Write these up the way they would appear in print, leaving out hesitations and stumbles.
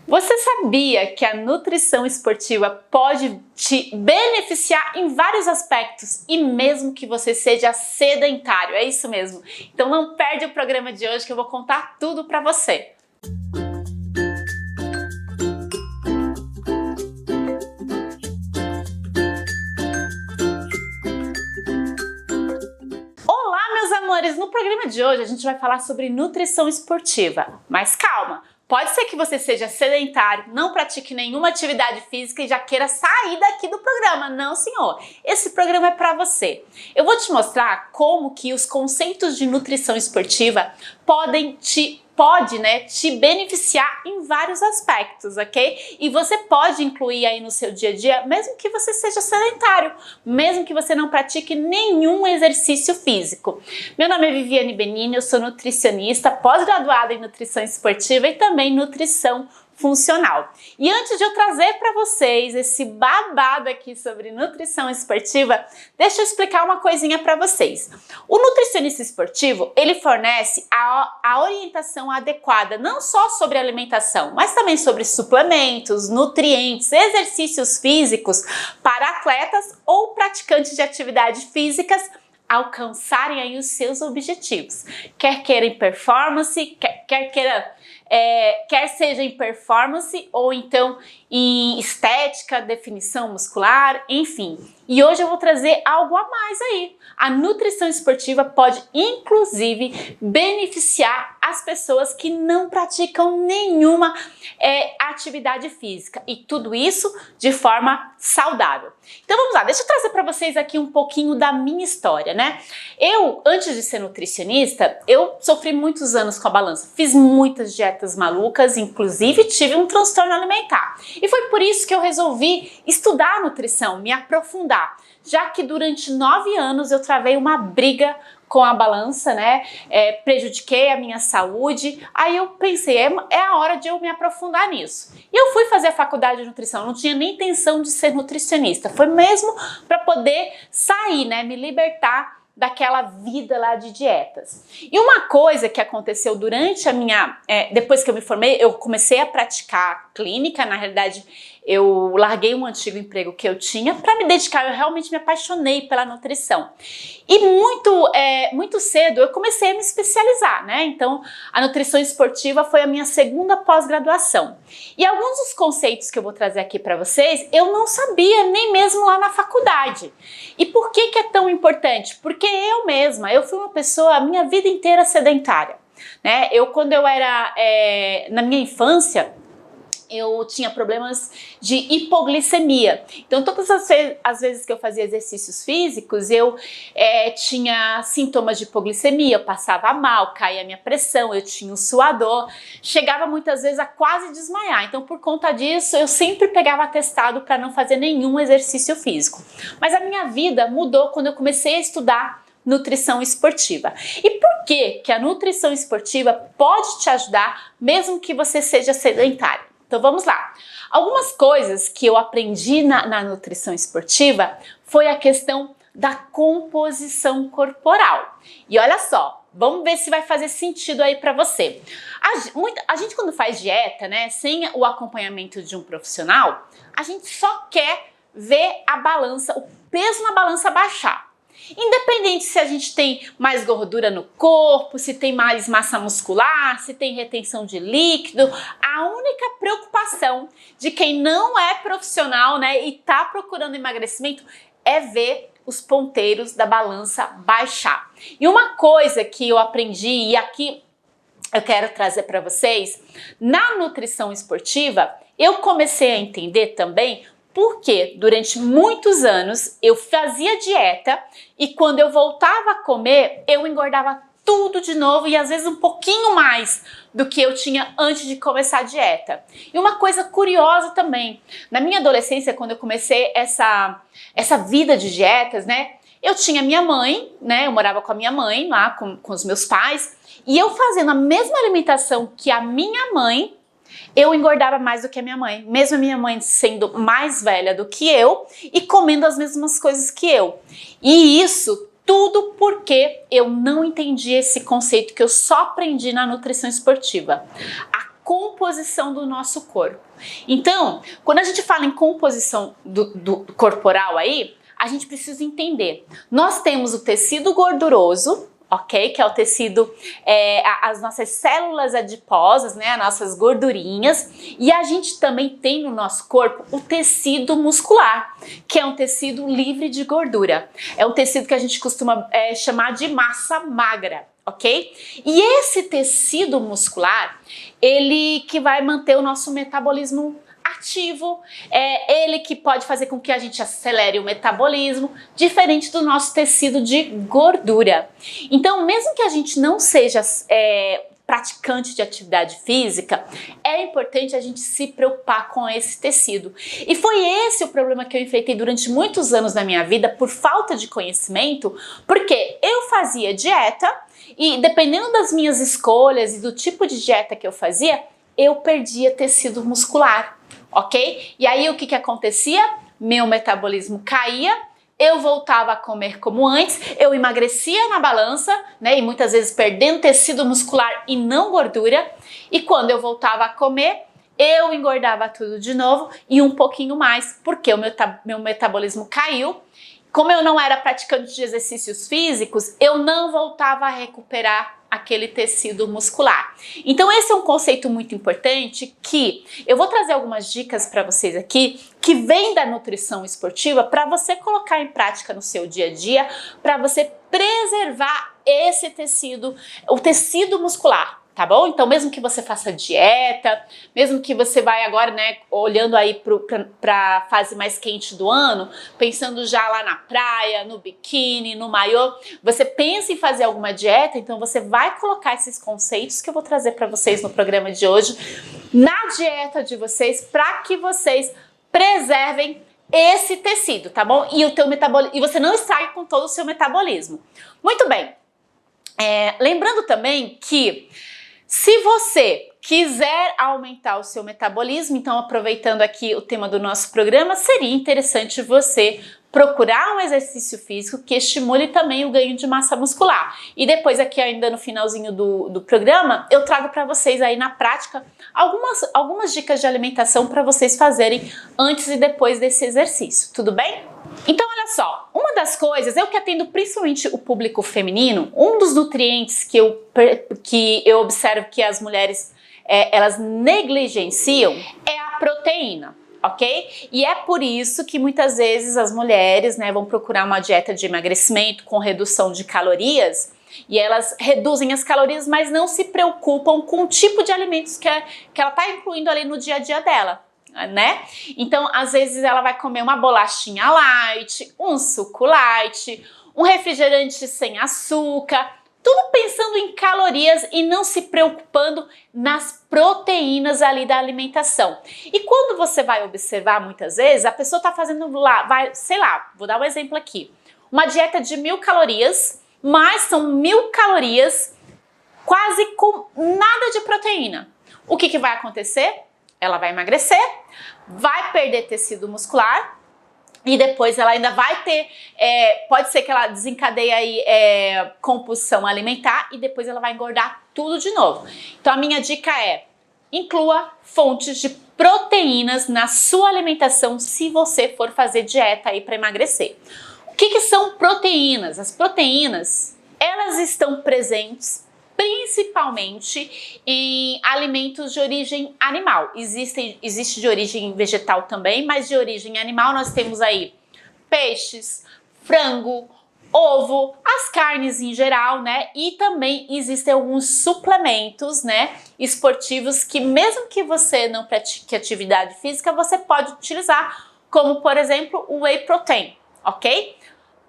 Você sabia que a nutrição esportiva pode te beneficiar em vários aspectos e mesmo que você seja sedentário? É isso mesmo. Então não perde o programa de hoje que eu vou contar tudo para você. Olá, meus amores! No programa de hoje a gente vai falar sobre nutrição esportiva. Mas calma! Pode ser que você seja sedentário, não pratique nenhuma atividade física e já queira sair daqui do programa. Não, senhor. Esse programa é para você. Eu vou te mostrar como que os conceitos de nutrição esportiva podem te beneficiar em vários aspectos, ok? E você pode incluir aí no seu dia a dia, mesmo que você seja sedentário, mesmo que você não pratique nenhum exercício físico. Meu nome é Viviane Benini, eu sou nutricionista, pós-graduada em nutrição esportiva e também nutrição funcional. E antes de eu trazer para vocês esse babado aqui sobre nutrição esportiva, deixa eu explicar uma coisinha para vocês. O nutricionista esportivo, ele fornece a orientação adequada, não só sobre alimentação, mas também sobre suplementos, nutrientes, exercícios físicos para atletas ou praticantes de atividades físicas alcançarem aí os seus objetivos. Quer queira em performance, quer seja em performance ou então em estética, definição muscular, enfim. E hoje eu vou trazer algo a mais aí. A nutrição esportiva pode inclusive beneficiar as pessoas que não praticam nenhuma atividade física e tudo isso de forma saudável. Então vamos lá, deixa eu trazer para vocês aqui um pouquinho da minha história, né? Eu, antes de ser nutricionista, eu sofri muitos anos com a balança, fiz muitas dietas malucas, inclusive tive um transtorno alimentar. E foi por isso que eu resolvi estudar a nutrição, me aprofundar, já que durante 9 anos eu travei uma briga com a balança, né? Prejudiquei a minha saúde. Aí eu pensei, é a hora de eu me aprofundar nisso. E eu fui fazer a faculdade de nutrição, não tinha nem intenção de ser nutricionista, foi mesmo para poder sair, né? Me libertar daquela vida lá de dietas. E uma coisa que aconteceu durante a depois que eu me formei, eu comecei a praticar clínica, na realidade eu larguei um antigo emprego que eu tinha para me dedicar, eu realmente me apaixonei pela nutrição. E muito cedo eu comecei a me especializar, né? Então a nutrição esportiva foi a minha segunda pós-graduação. E alguns dos conceitos que eu vou trazer aqui para vocês, eu não sabia nem mesmo lá na faculdade. E por que é tão importante? Porque eu fui uma pessoa a minha vida inteira sedentária, né? Quando eu era na minha infância, eu tinha problemas de hipoglicemia. Então, todas as vezes que eu fazia exercícios físicos, eu tinha sintomas de hipoglicemia, eu passava mal, caía a minha pressão, eu tinha um suador, chegava muitas vezes a quase desmaiar. Então, por conta disso, eu sempre pegava atestado para não fazer nenhum exercício físico. Mas a minha vida mudou quando eu comecei a estudar nutrição esportiva. E por que a nutrição esportiva pode te ajudar mesmo que você seja sedentário? Então vamos lá. Algumas coisas que eu aprendi na nutrição esportiva foi a questão da composição corporal. E olha só, vamos ver se vai fazer sentido aí para você. A gente quando faz dieta, né, sem o acompanhamento de um profissional, a gente só quer ver a balança, o peso na balança baixar. Independente se a gente tem mais gordura no corpo, se tem mais massa muscular, se tem retenção de líquido, a única preocupação de quem não é profissional, né, e tá procurando emagrecimento é ver os ponteiros da balança baixar. E uma coisa que eu aprendi e aqui eu quero trazer para vocês, na nutrição esportiva, eu comecei a entender também porque durante muitos anos eu fazia dieta e quando eu voltava a comer, eu engordava tudo de novo e às vezes um pouquinho mais do que eu tinha antes de começar a dieta. E uma coisa curiosa também, na minha adolescência, quando eu comecei essa vida de dietas, né? Eu tinha minha mãe, né? Eu morava com a minha mãe lá, com os meus pais, e eu fazendo a mesma alimentação que a minha mãe, eu engordava mais do que a minha mãe, mesmo a minha mãe sendo mais velha do que eu e comendo as mesmas coisas que eu. E isso tudo porque eu não entendi esse conceito que eu só aprendi na nutrição esportiva. A composição do nosso corpo. Então, quando a gente fala em composição do corporal aí, a gente precisa entender. Nós temos o tecido gorduroso, ok? Que é o tecido, as nossas células adiposas, né? As nossas gordurinhas. E a gente também tem no nosso corpo o tecido muscular, que é um tecido livre de gordura. É um tecido que a gente costuma chamar de massa magra, ok? E esse tecido muscular, ele que vai manter o nosso metabolismo ativo, é ele que pode fazer com que a gente acelere o metabolismo, diferente do nosso tecido de gordura. Então, mesmo que a gente não seja praticante de atividade física, é importante a gente se preocupar com esse tecido. E foi esse o problema que eu enfrentei durante muitos anos da minha vida, por falta de conhecimento, porque eu fazia dieta e, dependendo das minhas escolhas e do tipo de dieta que eu fazia, eu perdia tecido muscular. Ok? E aí o que acontecia? Meu metabolismo caía, eu voltava a comer como antes, eu emagrecia na balança, né? E muitas vezes perdendo tecido muscular e não gordura. E quando eu voltava a comer, eu engordava tudo de novo e um pouquinho mais, porque o meu metabolismo caiu. Como eu não era praticante de exercícios físicos, eu não voltava a recuperar aquele tecido muscular. Então esse é um conceito muito importante que eu vou trazer algumas dicas para vocês aqui que vem da nutrição esportiva para você colocar em prática no seu dia a dia, para você preservar esse tecido, o tecido muscular. Tá bom? Então, mesmo que você faça dieta, mesmo que você vai agora, né, olhando aí para a fase mais quente do ano, pensando já lá na praia, no biquíni, no maiô, você pensa em fazer alguma dieta, então você vai colocar esses conceitos que eu vou trazer para vocês no programa de hoje, na dieta de vocês, para que vocês preservem esse tecido, tá bom? E o teu metabolismo, e você não estrague com todo o seu metabolismo. Muito bem. Lembrando também que se você quiser aumentar o seu metabolismo, então aproveitando aqui o tema do nosso programa, seria interessante você procurar um exercício físico que estimule também o ganho de massa muscular. E depois aqui ainda no finalzinho do programa, eu trago para vocês aí na prática algumas dicas de alimentação para vocês fazerem antes e depois desse exercício, tudo bem? Então olha só, uma das coisas, eu que atendo principalmente o público feminino, um dos nutrientes que eu observo que as mulheres elas negligenciam é a proteína. Ok? E é por isso que muitas vezes as mulheres, né, vão procurar uma dieta de emagrecimento com redução de calorias e elas reduzem as calorias, mas não se preocupam com o tipo de alimentos que ela está incluindo ali no dia a dia dela, né? Então, às vezes ela vai comer uma bolachinha light, um suco light, um refrigerante sem açúcar, tudo pensando em calorias e não se preocupando nas proteínas ali da alimentação. E quando você vai observar muitas vezes, a pessoa está fazendo lá, sei lá, vou dar um exemplo aqui, uma dieta de 1000 calorias, mas são 1000 calorias quase com nada de proteína. O que vai acontecer? Ela vai emagrecer, vai perder tecido muscular, e depois ela ainda vai ter, pode ser que ela desencadeie aí compulsão alimentar e depois ela vai engordar tudo de novo. Então a minha dica é, inclua fontes de proteínas na sua alimentação se você for fazer dieta aí para emagrecer. O que são proteínas? As proteínas, elas estão presentes principalmente em alimentos de origem animal. Existe de origem vegetal também, mas de origem animal nós temos aí peixes, frango, ovo, as carnes em geral, né? E também existem alguns suplementos, né, esportivos que mesmo que você não pratique atividade física, você pode utilizar, como por exemplo o whey protein, ok?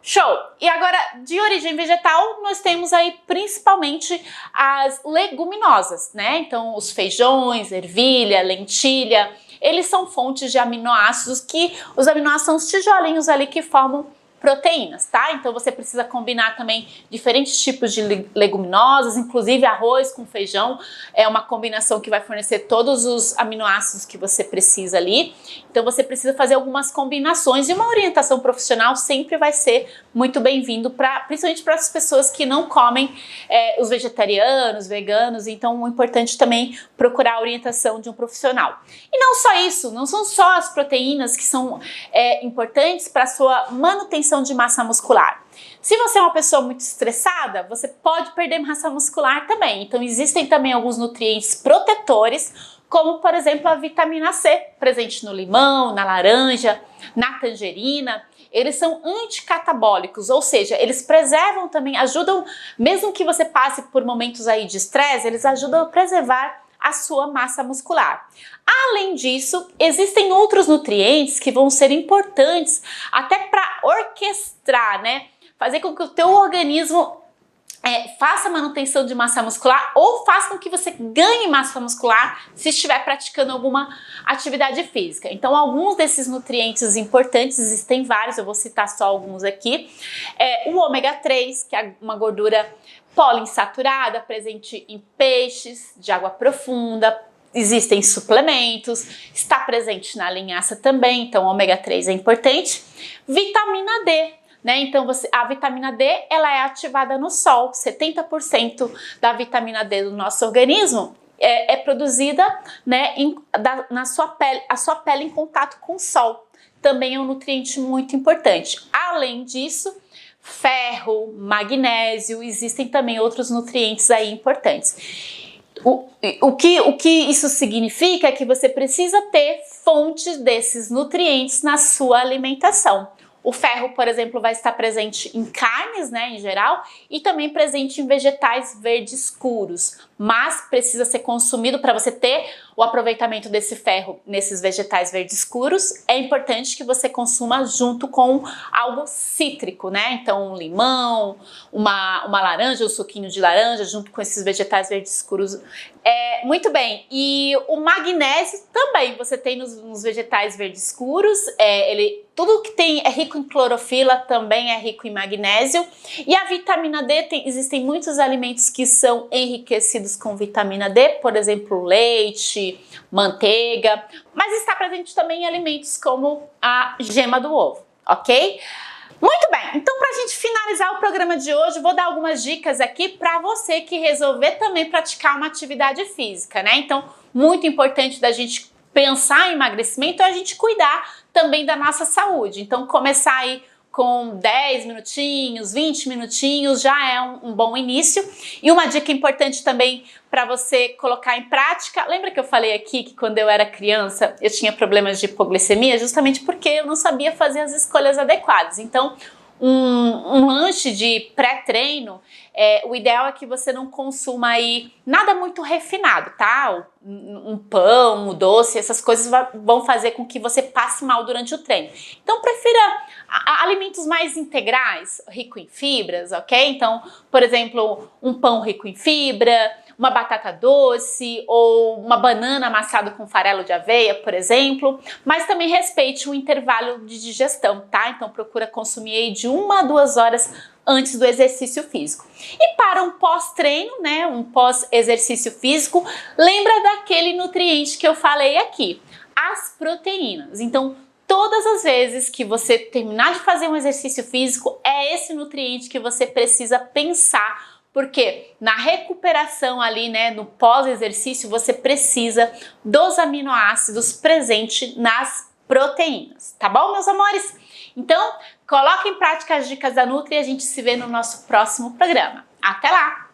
Show! E agora, de origem vegetal, nós temos aí principalmente as leguminosas, né? Então, os feijões, ervilha, lentilha, eles são fontes de aminoácidos os aminoácidos são os tijolinhos ali que formam proteínas, tá? Então você precisa combinar também diferentes tipos de leguminosas, inclusive arroz com feijão, é uma combinação que vai fornecer todos os aminoácidos que você precisa ali. Então você precisa fazer algumas combinações e uma orientação profissional sempre vai ser muito bem-vindo, principalmente para as pessoas que não comem, os vegetarianos, veganos. Então o importante também procurar a orientação de um profissional. E não só isso, não são só as proteínas que são importantes para a sua manutenção de massa muscular. Se você é uma pessoa muito estressada, você pode perder massa muscular também. Então existem também alguns nutrientes protetores, como por exemplo a vitamina C, presente no limão, na laranja, na tangerina. Eles são anticatabólicos, ou seja, eles preservam também, ajudam, mesmo que você passe por momentos aí de estresse, eles ajudam a preservar a sua massa muscular. Além disso, existem outros nutrientes que vão ser importantes até para orquestrar, né? Fazer com que o teu organismo faça manutenção de massa muscular ou faça com que você ganhe massa muscular se estiver praticando alguma atividade física. Então, alguns desses nutrientes importantes, existem vários, eu vou citar só alguns aqui. O ômega 3, que é uma gordura poliinsaturada, presente em peixes de água profunda. Existem suplementos, está presente na linhaça também, então ômega 3 é importante. Vitamina D, né? Então a vitamina D ela é ativada no sol. 70% da vitamina D do nosso organismo é produzida, né, na sua pele, a sua pele em contato com o sol. Também é um nutriente muito importante. Além disso, ferro, magnésio, existem também outros nutrientes aí importantes. O que isso significa é que você precisa ter fontes desses nutrientes na sua alimentação. O ferro, por exemplo, vai estar presente em carnes, né, em geral, e também presente em vegetais verdes escuros, mas precisa ser consumido para você ter o aproveitamento desse ferro nesses vegetais verdes escuros. É importante que você consuma junto com algo cítrico, né? Então, um limão, uma laranja, um suquinho de laranja, junto com esses vegetais verdes escuros. Muito bem, e o magnésio também você tem nos vegetais verdes escuros, tudo que é rico em clorofila também é rico em magnésio. E a vitamina D, existem muitos alimentos que são enriquecidos com vitamina D, por exemplo, leite, manteiga, mas está presente também em alimentos como a gema do ovo, ok? Muito bem, então para a gente finalizar o programa de hoje, vou dar algumas dicas aqui para você que resolver também praticar uma atividade física, né? Então, muito importante da gente pensar em emagrecimento é a gente cuidar também da nossa saúde. Então, começar aí com 10 minutinhos, 20 minutinhos já é um bom início. E uma dica importante também para você colocar em prática, lembra que eu falei aqui que quando eu era criança eu tinha problemas de hipoglicemia justamente porque eu não sabia fazer as escolhas adequadas. Então, um lanche de pré-treino, o ideal é que você não consuma aí nada muito refinado, tá? Um pão, um doce, essas coisas vão fazer com que você passe mal durante o treino. Então prefira alimentos mais integrais, rico em fibras, ok? Então, por exemplo, um pão rico em fibra, uma batata doce ou uma banana amassada com farelo de aveia, por exemplo, mas também respeite o intervalo de digestão, tá? Então procura consumir aí de 1 a 2 horas antes do exercício físico. E para um pós-treino, né, um pós-exercício físico, lembra daquele nutriente que eu falei aqui, as proteínas. Então, todas as vezes que você terminar de fazer um exercício físico, é esse nutriente que você precisa pensar, porque na recuperação ali, né, no pós-exercício, você precisa dos aminoácidos presentes nas proteínas, tá bom, meus amores? Então, coloque em prática as dicas da Nutri e a gente se vê no nosso próximo programa. Até lá!